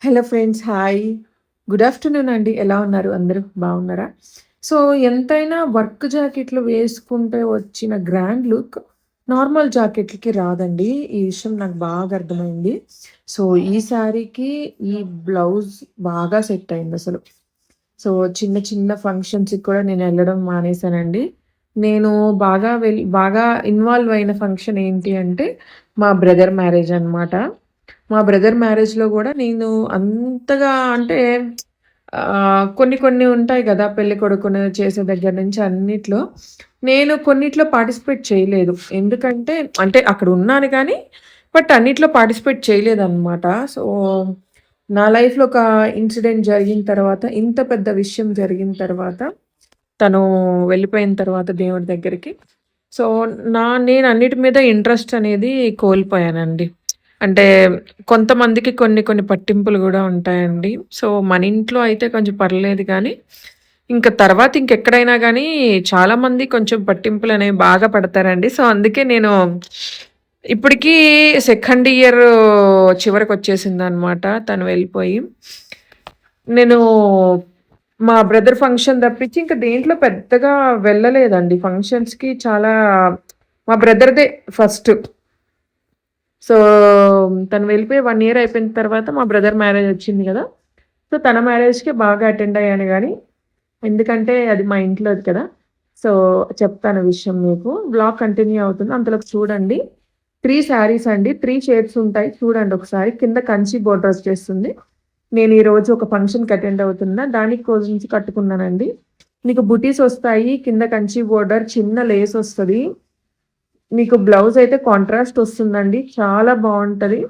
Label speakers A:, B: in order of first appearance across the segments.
A: Hello friends. Hi. Good afternoon అండి. ఎలా ఉన్నారు? అందరూ బాగున్నారా? సో, ఎంతైనా వర్క్ జాకెట్‌లు వేసుకుంటే వచ్చిన గ్రాండ్ లుక్ నార్మల్ జాకెట్‌లకి రాదండి. ఈ విషయం నాకు బాగా అర్థమైంది. సో, ఈ శారీకి ఈ బ్లౌజ్ బాగా సెట్ అయిందసలు. సో, చిన్న చిన్న ఫంక్షన్స్‌కి కూడా నేనెళ్ళడం మానేశానండి. నేను బాగా ఇన్వాల్వ్ అయిన ఫంక్షన్ ఏంటి అంటే, మా బ్రదర్ మ్యారేజ్ అనమాట. మా బ్రదర్ మ్యారేజ్‌లో గూడా నేను అంతగా అంటే కొన్ని కొన్ని ఉంటాయి గదా! పెళ్ళికొడుకుని చేసే దగ్గర నుంచి అన్నిట్లో. నేను కొన్నిట్లో పార్టిసిపేట్ చేయలేదు. ఎందుకంటే అంటే అక్కడ ఉన్నాను గానీ, బట్ అన్నిట్లో పార్టిసిపేట్ చేయలేదనమాట. సో, నా లైఫ్‌లో ఒక ఇన్సిడెంట్ జరిగిన తర్వాత, ఇంత పెద్ద విషయం జరిగిన తర్వాత, తను వెళ్ళిపోయిన తర్వాత దేవుడి దగ్గరికి. సో, నేను అన్నిటి మీద ఇంట్రెస్ట్ అనేది కోల్పోయానండి. అంటే కొంతమందికి కొన్ని కొన్ని పట్టింపులు గూడా ఉంటాయండి. సో, మన ఇంట్లో అయితే కొంచెం పర్లేదు గానీ, ఇంక తర్వాత ఇంకెక్కడైనా గానీ చాలామంది కొంచెం పట్టింపులనేవి బాగా పడతారండి. సో, అందుకే నేను ఇప్పటికి సెకండ్ ఇయర్ చివరకొచ్చేసిందనమాట తను వెళ్ళిపోయి. నేను మా బ్రదర్ ఫంక్షన్ తప్పించి ఇంక దేంట్లో పెద్దగా వెళ్ళలేదండి ఫంక్షన్స్‌కి. మా బ్రదర్‌దే ఫస్ట్. సో, తను వెళ్ళిపోయి 1 ఇయర్ అయిపోయిన తర్వాత మా బ్రదర్ మ్యారేజ్ వచ్చింది గదా! సో, తన మ్యారేజ్‌కి బాగా అటెండ్ అయ్యాను గానీ, ఎందుకంటే అది మా ఇంట్లోది కదా! సో, చెప్తాను విషయం మీకు. వ్లాగ్ కంటిన్యూ అవుతుంది. అంతలోకి చూడండి. 3 శారీస్ అండి. 3 షేడ్స్ ఉంటాయి. చూడండి ఒకసారి. కింద కంచి బోర్డర్ వచ్చేస్తుంది. నేను ఈరోజు ఒక ఫంక్షన్‌కి అటెండ్ అవుతున్నా. దానికి కోజించి కట్టుకున్నానండి. మీకు బుటీస్ వస్తాయి. కింద కంచి బోర్డర్, చిన్న లేస్ వస్తది. మీకు బ్లౌజ్ అయితే కాంట్రాస్ట్ వస్తుందండి. చాలా బావుంటది.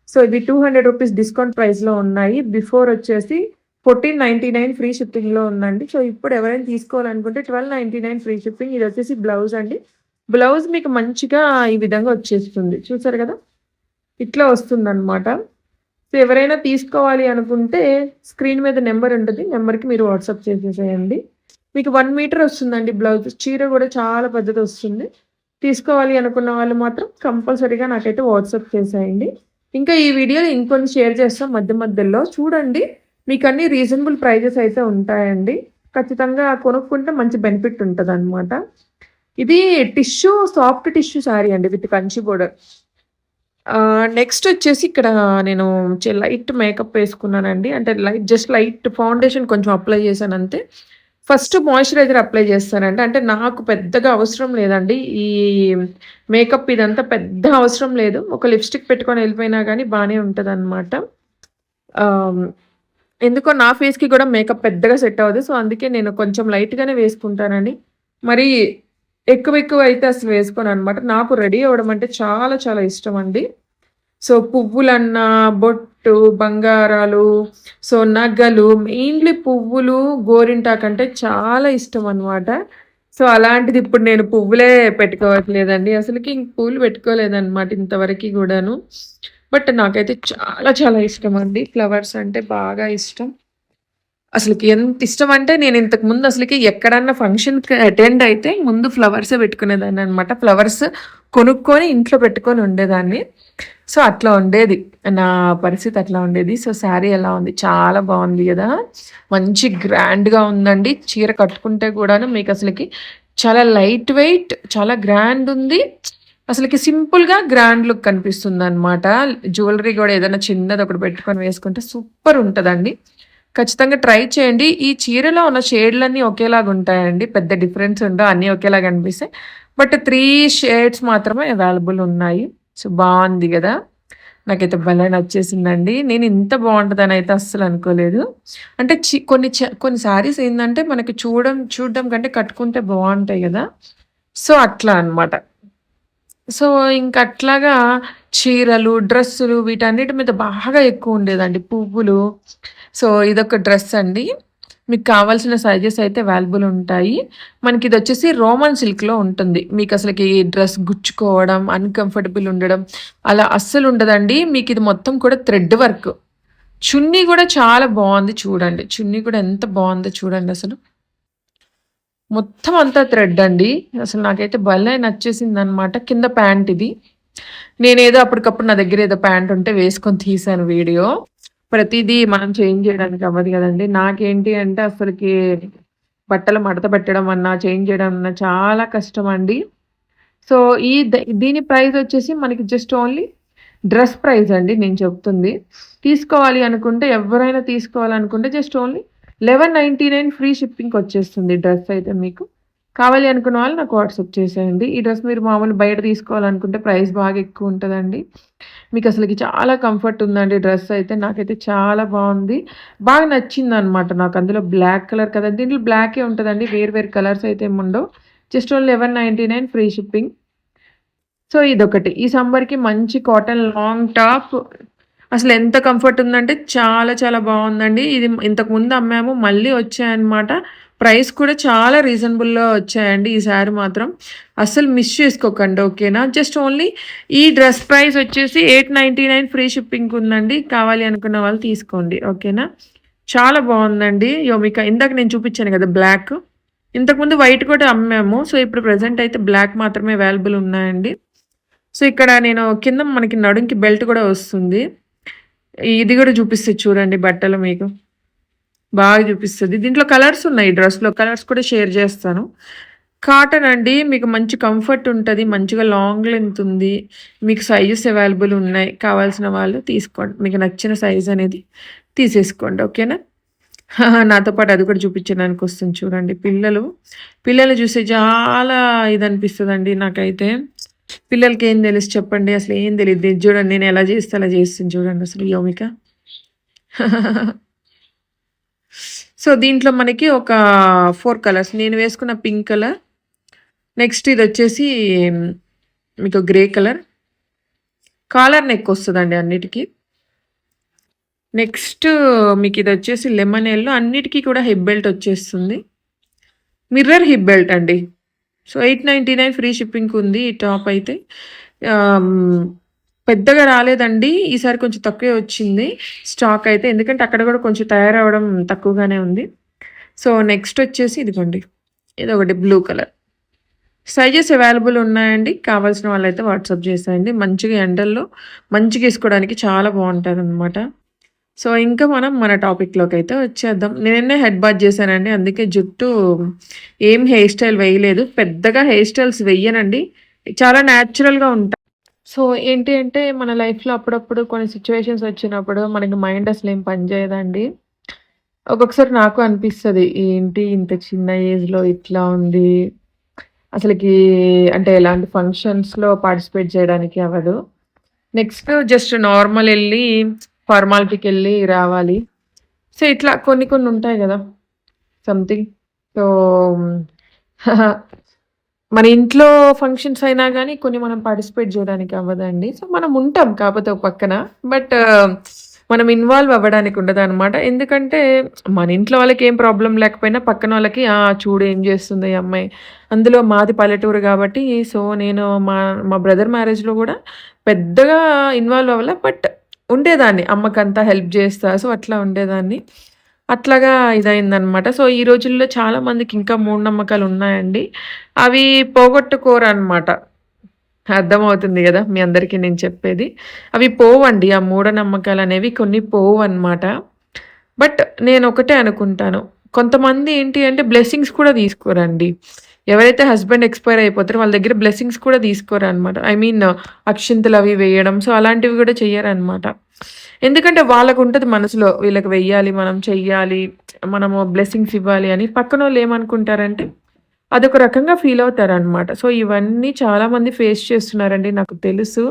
A: సో, ఇవి రూ. 200 డిస్కౌంట్ ప్రైస్‌లో ఉన్నాయి. బిఫోర్ వచ్చేసి 1499 ఫ్రీ షిప్పింగ్‌లో ఉందండి. సో, ఇప్పుడు ఎవరైనా తీసుకోవాలనుకుంటే 1299 ఫ్రీ షిప్పింగ్. ఇదొచ్చేసి బ్లౌజ్ అండి. బ్లౌజ్ మీకు మంచిగా ఈ విధంగా వచ్చేస్తుంది. చూసారు గదా! ఇట్లా వస్తుందనమాట. సో, ఎవరైనా తీసుకోవాలి అనుకుంటే స్క్రీన్ మీద నంబర్ ఉంటది. నంబర్‌కి మీరు వాట్సాప్ చేసేసేయండి. మీకు 1 మీటర్ వస్తుందండి బ్లౌజ్. చీర గూడా చాలా పెద్దదొస్తుంది. తీసుకోవాలి అనుకున్న వాళ్ళు మాత్రం కంపల్సరీగా నాకైతే వాట్సాప్ చేసేయండి. ఇంకా ఈ వీడియోని ఇంకొన్ని షేర్ చేస్తాం మధ్య మధ్యలో. చూడండి. మీకన్నీ రీజనబుల్ ప్రైజెస్ అయితే ఉంటాయండి. ఖచ్చితంగా కొనుక్కుంటే మంచి బెనిఫిట్ ఉంటదనమాట. ఇది సాఫ్ట్ టిష్యూ శారీ అండి విత్ కంచి బోర్డర్. నెక్స్ట్ వచ్చేసి ఇక్కడ నేను లైట్ మేకప్ వేసుకున్నానండి. అంటే జస్ట్ లైట్ ఫౌండేషన్ కొంచెం అప్లై చేశానంతే. ఫస్ట్ మాయిశ్చరైజర్ అప్లై చేస్తానండి. అంటే నాకు పెద్దగా అవసరం లేదండి. ఈ మేకప్ ఇదంతా పెద్ద అవసరం లేదు. ఒక లిప్‌స్టిక్ పెట్టుకొని ఎళ్ళిపోయినా గానీ బానే ఉంటదనమాట. ఆహ్, ఎందుకో నా ఫేస్‌కి గూడా మేకప్ పెద్దగా సెట్ అవ్వదు. సో, అందుకే నేను కొంచెం లైట్‌గానే వేసుకుంటానండి. మరి ఎక్కువ అయితే అసలు వేసుకోననమాట. నాకు రెడీ అవ్వడం అంటే చాలా చాలా ఇష్టమండి. సో, పువ్వులన్నా, బొట్టు, బంగారాలు, సో, నగలు, మెయిన్‌లీ పువ్వులు, గోరింటాకంటే చాలా ఇష్టమనమాట. సో, అలాంటిది ఇప్పుడు నేను పువ్వులే పెట్టుకోవట్లేదండి. అసలకి ఇంక పూలు పెట్టుకోలేదనమాట ఇంతవరకి గూడాను. బట్ నాకైతే చాలా చాలా ఇష్టమండి. ఫ్లవర్స్ అంటే బాగా ఇష్టం. అసలకి ఎంత ఇష్టమంటే నేను ఇంతకుముందు అసలకి ఎక్కడన్నా ఫంక్షన్‌కి అటెండ్ అయితే ముందు ఫ్లవర్సే పెట్టుకునేదాన్ననమాట. ఫ్లవర్స్ కొనుక్కొని ఇంట్లో పెట్టుకొని ఉండేదాన్ని. సో, అట్లా ఉండేది. నా పరిస్థితి అట్లా ఉండేది. సో, శారీ ఎలా ఉంది? చాలా బావుంది గదా! మంచి గ్రాండ్‌గా ఉందండి. చీర కట్టుకుంటే గూడాను మీకసలకి చాలా లైట్ వెయిట్, చాలా గ్రాండ్ ఉంది. అసలకి సింపుల్‌గా గ్రాండ్ లుక్ కనిపిస్తుందనమాట. జ్యువెలరీ గూడా ఏదైనా చిన్నదొకటి పెట్టుకొని వేసుకుంటే సూపర్ ఉంటదండి. ఖచ్చితంగా ట్రై చేయండి. ఈ చీరలో ఉన్న షేడ్‌లన్నీ ఒకేలాగుంటాయండి. పెద్ద డిఫరెన్స్ ఉండవు. అన్నీ ఒకేలాగా అనిపిస్తాయి. బట్ 3 షేడ్స్ మాత్రమే అవైలబుల్ ఉన్నాయి. సో, బావుంది గదా! నాకైతే భలే నచ్చేసిందండి. నేను ఇంత బావుంటదనైతే అస్సలు అనుకోలేదు. అంటే కొన్ని శారీస్ ఏందంటే మనకి చూడడం కంటే కట్టుకుంటే బావుంటాయి గదా! సో, అట్లా అన్నమాట. సో, ఇంక అట్లాగా చీరలు, డ్రెస్సులు వీటన్నిటి మీద బాగా ఎక్కువుండేదండి. పువ్వులు. సో, ఇదొక డ్రెస్ అండి. మీకు కావాల్సిన సైజెస్ అయితే అవైలబుల్ ఉంటాయి. మనకిదొచ్చేసి రోమన్ సిల్క్‌లో ఉంటుంది. మీకసలకి డ్రెస్ గుచ్చుకోవడం, అన్‌కంఫర్టబుల్ ఉండడం అలా అస్సలుండదండి. మీకిది మొత్తం కూడా థ్రెడ్ వర్క్. చున్నీ గూడా చాలా బావుంది చూడండి. చున్నీ కూడా ఎంత బావుందో చూడండసలు. మొత్తం అంతా థ్రెడ్ అండి. అసలు నాకైతే భలే నచ్చేసిందనమాట. కింద ప్యాంట్ ఇది. నేనేదో అప్పటికప్పుడు నా దగ్గర ఏదో ప్యాంట్ ఉంటే వేసుకొని తీశాను వీడియో. ప్రతిదీ మనం చేంజ్ చేయడానికి అవ్వదు కదండీ. నాకేంటి అంటే అసలకి బట్టలు మడత పెట్టడం అన్నా, చేంజ్ చేయడం అన్నా చాలా కష్టమండి. సో, దీని ప్రైస్ వచ్చేసి మనకి జస్ట్ ఓన్లీ డ్రెస్ ప్రైస్ అండి నేను చెప్తుంది. తీసుకోవాలి అనుకుంటే ఎవరైనా తీసుకోవాలనుకుంటే జస్ట్ ఓన్లీ 1199 ఫ్రీ షిప్పింగ్‌కొచ్చేస్తుంది డ్రెస్ అయితే మీకు. కావాలి అనుకున్న వాళ్ళు నాకు వాట్సాప్ చేసేయండి. ఈ డ్రెస్ మీరు మామూలు బయట తీసుకోవాలనుకుంటే ప్రైస్ బాగా ఎక్కువ ఉంటదండి. మీకు అసలకి చాలా కంఫర్ట్ ఉందండి డ్రెస్ అయితే. నాకైతే చాలా బావుంది. బాగా నచ్చిందనమాట నాకు. అందులో బ్లాక్ కలర్ కదా! దీంట్లో బ్లాకే ఉంటదండి. వేరు వేరు కలర్స్ అయితే ఏముండవు. Just only 1199 free shipping. So, ఇదొకటి. ఈ సమ్మర్‌కి మంచి కాటన్ లాంగ్ టాప్ అసలెంత కంఫర్ట్ ఉందంటే చాలా చాలా బావుందండి. ఇది ఇంతకుముందు అమ్మాము. మళ్ళీ వచ్చాయన్నమాట. ప్రైస్ కూడా చాలా రీజనబుల్‌లో వచ్చాయండి ఈసారి మాత్రం. అస్సలు మిస్ చేసుకోకండి. ఓకేనా? జస్ట్ ఓన్లీ ఈ డ్రెస్ ప్రైస్ వచ్చేసి 899 ఫ్రీ షిప్పింగ్ ఉందండి. కావాలి అనుకున్న వాళ్ళు తీసుకోండి. ఓకేనా? చాలా బావుందండి. యోమిక ఇందాక నేను చూపించాను కదా! బ్లాక్. ఇంతకుముందు వైట్ కూడా అమ్మాము. సో, ఇప్పుడు ప్రెజెంట్ అయితే బ్లాక్ మాత్రమే అవైలబుల్ ఉన్నాయండి. సో, ఇక్కడ నేను కింద మనకి నడుంకి బెల్ట్ కూడా వస్తుంది. ఇది కూడా చూపిస్తది చూడండి బట్టలు మీకు. బాగా చూపిస్తది. దీంట్లో కలర్స్ ఉన్నాయి డ్రెస్‌లో. కలర్స్ కూడా షేర్ చేస్తాను. కాటన్ అండి. మీకు మంచి కంఫర్ట్ ఉంటది. మంచిగా లాంగ్ లెంత్ ఉంది. మీకు సైజెస్ అవైలబుల్ ఉన్నాయి. కావాల్సిన వాళ్ళు తీసుకోండి. మీకు నచ్చిన సైజ్ అనేది తీసేసుకోండి. ఓకేనా? నాతో పాటు అది కూడా చూపించడానికి వస్తుంది చూడండి. పిల్లలు చూస్తే చాలా ఇదనిపిస్తదండి నాకైతే. పిల్లలకి ఏం తెలుసు చెప్పండి? అసలు ఏం తెలీదు. ఇది చూడండి నేను ఎలా చేస్తే అలా చేస్తుంది చూడండి అసలు యోమిక. సో, దీంట్లో మనకి ఒక 4 కలర్స్. నేను వేసుకున్న పింక్ కలర్. నెక్స్ట్ ఇదొచ్చేసి మీకు గ్రే కలర్. కాలర్ నెక్ వస్తదండి అన్నిటికి. నెక్స్ట్ మీకు ఇదొచ్చేసి లెమన్ యెల్లో. అన్నిటికి కూడా హిప్ బెల్ట్ వచ్చేస్తుంది. మిర్రర్ హిప్ బెల్ట్ అండి. సో, 899 ఫ్రీ షిప్పింగ్ ఉంది ఈ టాప్ అయితే. పెద్దగా రాలేదండి. ఈసారి కొంచెం తక్కువే వచ్చింది స్టాక్ అయితే. ఎందుకంటే అక్కడ కూడా కొంచెం తయారవ్వడం తక్కువగానే ఉంది. సో, నెక్స్ట్ వచ్చేసి ఇదిగోండి. ఇదొకటి బ్లూ కలర్. సైజెస్ అవైలబుల్ ఉన్నాయండి. కావాల్సిన వాళ్ళైతే వాట్సాప్ చేసేయండి. మంచిగా ఎండల్లో మంచిగా ఏసుకోవడానికి చాలా బావుంటదనమాట. సో, ఇంకా మనం మన టాపిక్‌లోకి అయితే వచ్చేద్దాం. నిన్నే హెడ్ బాత్ చేశానండి. అందుకే జుట్టు ఏం హెయిర్ స్టైల్ వేయలేదు. పెద్దగా హెయిర్ స్టైల్స్ వెయ్యనండి. చాలా న్యాచురల్‌గా ఉంటా. సో, ఏంటి అంటే మన లైఫ్‌లో అప్పుడప్పుడు కొన్ని సిట్యుయేషన్స్ వచ్చినప్పుడు మనకి మైండ్ అసలేం పని చేయదండి. ఒక్కొక్కసారి నాకు అనిపిస్తది. ఏంటి ఇంత చిన్న ఏజ్‌లో ఇట్లా ఉంది. అసలకి అంటే ఎలాంటి ఫంక్షన్స్‌లో పార్టిసిపేట్ చేయడానికి అవ్వదు. నెక్స్ట్ జస్ట్ నార్మల్ ఎళ్లి ఫార్మాలిటీకెళ్ళి రావాలి. సో, ఇట్లా కొన్ని కొన్ని ఉంటాయి గదా! సంథింగ్. సో, మన ఇంట్లో ఫంక్షన్స్ అయినా గానీ కొన్ని మనం పార్టిసిపేట్ జేయడానికి అవ్వదండి. సో, మనం ఉంటాం కాపోతే ఒక పక్కన. బట్ మనం ఇన్వాల్వ్ అవ్వడానికి ఉండదనమాట. ఎందుకంటే మన ఇంట్లో వాళ్ళకేం ప్రాబ్లమ్ లేకపోయినా పక్కనోళ్ళకి చూడు ఏం జేస్తుందో ఈ అమ్మాయి. అందులో మాది పల్లెటూరు గాబట్టి సో, నేను మా బ్రదర్ మ్యారేజ్‌లో గూడా పెద్దగా ఇన్వాల్వ్ అవ్వలే. బట్ ఉండేదాన్ని. అమ్మకంతా హెల్ప్ జేస్తా. సో, అట్లా ఉండేదాన్ని. అట్లాగా ఇదయిందనమాట. సో, ఈ రోజుల్లో చాలా మందికి ఇంకా మూఢనమ్మకాలున్నాయండి. అవి పోగొట్టుకోరనమాట. అర్థమవుతుంది గదా! మీ అందరికీ నేను చెప్పేది. అవి పోవండి. ఆ మూఢనమ్మకాలనేవి కొన్ని పోవన్నమాట. బట్ నేనొకటే అనుకుంటాను. కొంతమంది ఏంటి అంటే బ్లెస్సింగ్స్ కూడా తీసుకోరండి. ఎవరైతే హస్బెండ్ ఎక్స్‌పైర్ అయిపోతారో వాళ్ళ దగ్గర బ్లెస్సింగ్స్ కూడా తీసుకోరనమాట. ఐ మీన్ అక్షింతలవి వేయడం. సో, అలాంటివి గూడా చెయ్యరనమాట. ఎందుకంటే వాళ్ళకుంటది మనసులో వీళ్ళకి వెయ్యాలి, మనం చెయ్యాలి, మనము బ్లెస్సింగ్స్ ఇవ్వాలి అని. పక్కనోళ్ళు ఏమనుకుంటారంటే అదొక రకంగా ఫీల్ అవుతారనమాట. సో, ఇవన్నీ చాలామంది ఫేస్ చేస్తున్నారండి నాకు తెలుసు.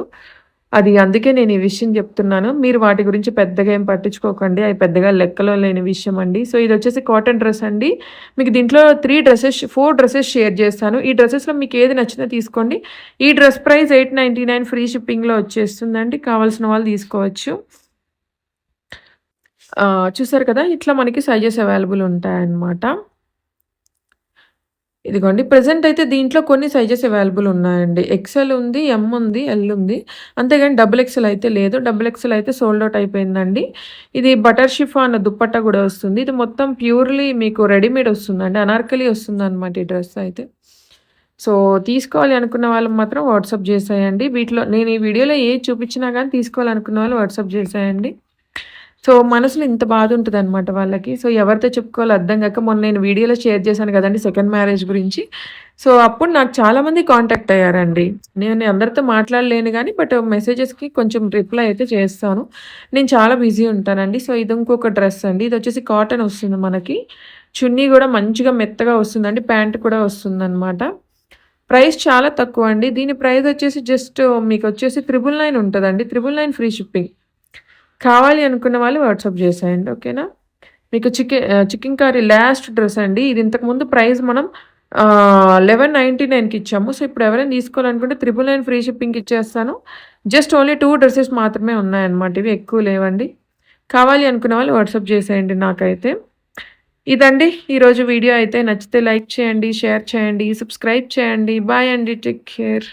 A: అది అందుకే నేను ఈ విషయం చెప్తున్నాను. మీరు వాటి గురించి పెద్దగా ఏం పట్టించుకోకండి. అవి పెద్దగా లెక్కలో లేని విషయం అండి. సో, ఇదొచ్చేసి కాటన్ డ్రెస్ అండి. మీకు దీంట్లో 4 డ్రెసెస్ షేర్ చేస్తాను. ఈ డ్రెసెస్‌లో మీకు ఏది నచ్చినా తీసుకోండి. ఈ డ్రెస్ ప్రైస్ 899 ఫ్రీ షిప్పింగ్‌లో వచ్చేస్తుందండి. కావాల్సిన వాళ్ళు తీసుకోవచ్చు. చూసారు కదా! ఇట్లా మనకి సైజెస్ అవైలబుల్ ఉంటాయన్నమాట. ఇదిగోండి. ప్రెజెంట్ అయితే దీంట్లో కొన్ని సైజెస్ అవైలబుల్ ఉన్నాయండి. ఎక్స్‌ఎల్ ఉంది, ఎమ్ ఉంది, ఎల్ ఉంది. అంతేగాని డబుల్ ఎక్స్‌ఎల్ అయితే లేదు. డబుల్ ఎక్స్‌ఎల్ అయితే సోల్డ్ ఔట్ అయిపోయిందండి. ఇది బటర్ షిఫాన్ దుప్పట్టా గూడా వస్తుంది. ఇది మొత్తం ప్యూర్‌లీ మీకు రెడీమేడ్ వస్తుందండి. అనార్కలి వస్తుందనమాట ఈ డ్రెస్ అయితే. సో, తీసుకోవాలి అనుకున్న వాళ్ళు మాత్రం వాట్సాప్ చేసేయండి. వీటిలో నేను ఈ వీడియోలో ఏది చూపించినా గానీ తీసుకోవాలనుకున్న వాళ్ళు వాట్సాప్ చేసేయండి. సో, మనసులో ఇంత బాధుంటదనమాట వాళ్ళకి. సో, ఎవరితో చెప్పుకోవాలో అర్థం గాక మొన్న నేను వీడియోలో షేర్ చేశాను గదండీ సెకండ్ మ్యారేజ్ గురించి. సో, అప్పుడు నాకు చాలామంది కాంటాక్ట్ అయ్యారండి. నేను అందరితో మాట్లాడలేను గానీ, బట్ మెసేజెస్‌కి కొంచెం రిప్లై అయితే చేస్తాను. నేను చాలా బిజీ ఉంటానండి. సో, ఇది ఇంకొక డ్రెస్ అండి. ఇదొచ్చేసి కాటన్ ఒస్తుంది మనకి. చున్నీ గూడా మంచిగా మెత్తగా ఒస్తుందండి. ప్యాంట్ కూడా ఒస్తుందనమాట. ప్రైస్ చాలా తక్కువండి. దీని ప్రైస్ ఒచ్చేసి జస్ట్ మీకొచ్చేసి 999 ఉంటదండి. 999 ఫ్రీ షిప్పింగ్. కావాలి అనుకున్న వాళ్ళు వాట్సాప్ చేసేయండి. ఓకేనా? మీకు చికెన్ కర్రీ లాస్ట్ డ్రెస్ అండి. ఇది ఇంతకుముందు ప్రైస్ మనం 1199కి ఇచ్చాము. సో, ఇప్పుడు ఎవరైనా తీసుకోవాలనుకుంటే 999 ఫ్రీ షిప్పింగ్‌కి ఇచ్చేస్తాను. జస్ట్ ఓన్లీ 2 డ్రెసెస్ మాత్రమే ఉన్నాయన్నమాట. ఇవి ఎక్కువ లేవండి. కావాలి అనుకున్న వాళ్ళు వాట్సాప్ చేసేయండి నాకైతే. ఇదండి ఈరోజు వీడియో అయితే. నచ్చితే లైక్ చేయండి, షేర్ చేయండి, సబ్స్క్రైబ్ చేయండి. బాయ్ అండి. Take care.